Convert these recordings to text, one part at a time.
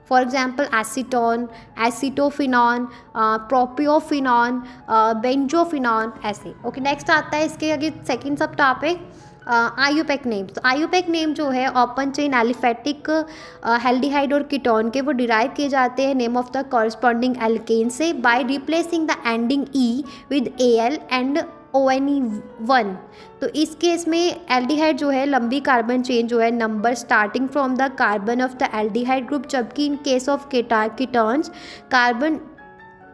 For example acetone, एसीटोफिनॉन, प्रोपियोफिनॉन, benzophenone, ऐसे। Okay, next आता है इसके आगे सेकेंड सब टॉपिक आयुपैक नेम। तो आयुपैक नेम जो है ओपन चेन एलिफेटिक हेल्डिहाइड और कीटोन के वो डिराइव किए जाते हैं name of the corresponding alkane से by replacing the ending E with L and ONE1। तो इस केस में एल्डिहाइड जो है लंबी कार्बन चेन जो है number starting from the carbon of the aldehyde group, जबकि in case of ketones carbon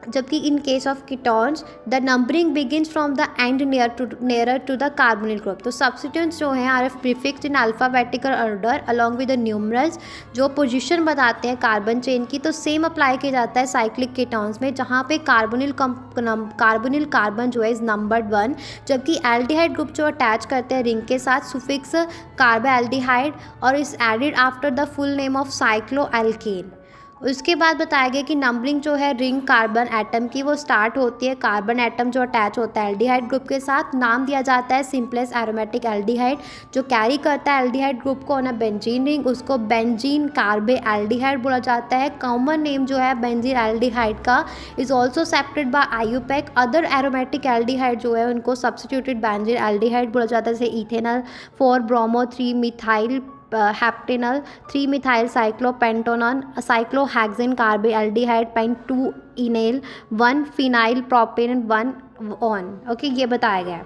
जबकि in case of ketones the numbering begins from the end nearer to the carbonyl group. तो substituents जो हैं are prefixed in alphabetical order along with the numerals, जो position बताते हैं carbon chain की। तो same apply किया जाता है साइक्लिक कीटोन्स में, जहाँ पे कार्बोनिल कार्बन जो है इज नंबर्ड 1, जबकि एल्डिहाइड ग्रुप जो अटैच करते हैं रिंग के साथ सुफिक्स कार्बोएल्डिहाइड और is added after the full name of cycloalkane. उसके बाद बताया गया कि नंबरिंग जो है रिंग कार्बन एटम की वो स्टार्ट होती है कार्बन एटम जो अटैच होता है एल्डिहाइड ग्रुप के साथ। नाम दिया जाता है सिंपलेस्ट एरोमेटिक एल्डिहाइड, जो कैरी करता है एल्डिहाइड ग्रुप को ऑन अ बेंजीन रिंग, उसको बेंजीन कार्बे एल्डिहाइड बोला जाता है। कॉमन नेम जो है बेंजीन एल्डिहाइड का is also accepted by IUPAC. Other aromatic aldehyde जो है उनको सब्स्टिट्यूटेड बेंजीन एल्डिहाइड बोला जाता है, जैसे ethanol 4 bromo 3 methyl heptanol 3 methyl cyclopentanone, cyclohexane carbaldehyde, pent 2 enal 1 phenyl propane 1 one. Okay, ये बताया गया है।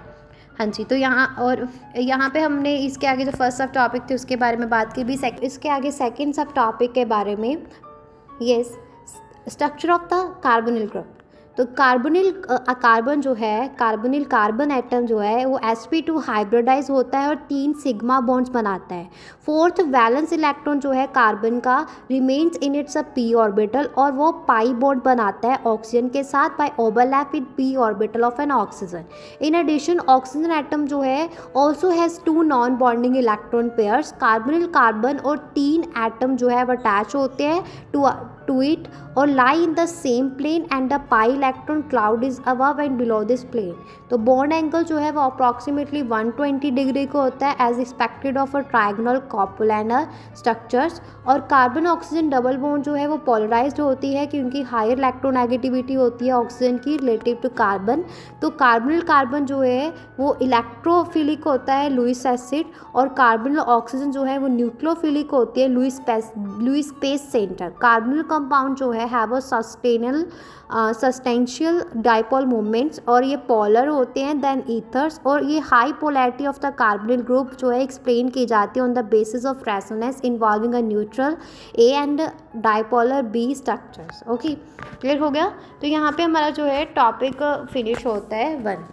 हाँ जी, तो यहाँ पे हमने इसके आगे जो फर्स्ट सब टॉपिक थे उसके बारे में बात की भी। इसके आगे सेकंड सब टॉपिक के बारे में, yes, structure of the carbonyl group. तो कार्बन जो है कार्बोनिल कार्बन एटम जो है वो sp2 हाइब्रिडाइज होता है और 3 सिग्मा बॉन्ड्स बनाता है। फोर्थ वैलेंस इलेक्ट्रॉन जो है कार्बन का remains in its a p orbital और वो पाई बॉन्ड बनाता है ऑक्सीजन के साथ by overlap with p orbital of an oxygen. In addition oxygen atom जो है also has 2 non bonding electron pairs. Carbonyl carbon और 3 एटम जो है वो अटैच होते हैं टू इट और lie in the same plane and the pi electron cloud is above and below this plane. तो बॉन्ड एंगल जो है वो अप्रॉक्सीमेटली 120 डिग्री को होता है as expected of a trigonal coplanar structures. और कार्बन ऑक्सीजन डबल बॉन्ड जो है वो पोलराइज्ड होती है क्योंकि हायर इलेक्ट्रोनेगेटिविटी होती है ऑक्सीजन की रिलेटिव टू कार्बन। तो कार्बोनिल कार्बन जो है वो इलेक्ट्रोफिलिक होता है लुईस एसिड, और कार्बोनिल ऑक्सीजन जो है वो न्यूक्लियोफिलिक होती है Lewis base centre. Carbonyl compound जो है have a substantial dipole movements और ये पोलर होते हैं देन ईथर्स। और ये high polarity of the carbonyl group जो है एक्सप्लेन की जाती है on the basis of resonance involving a neutral A and dipolar B structures. Okay, clear हो गया। तो यहाँ पे हमारा जो है टॉपिक फिनिश होता है 1।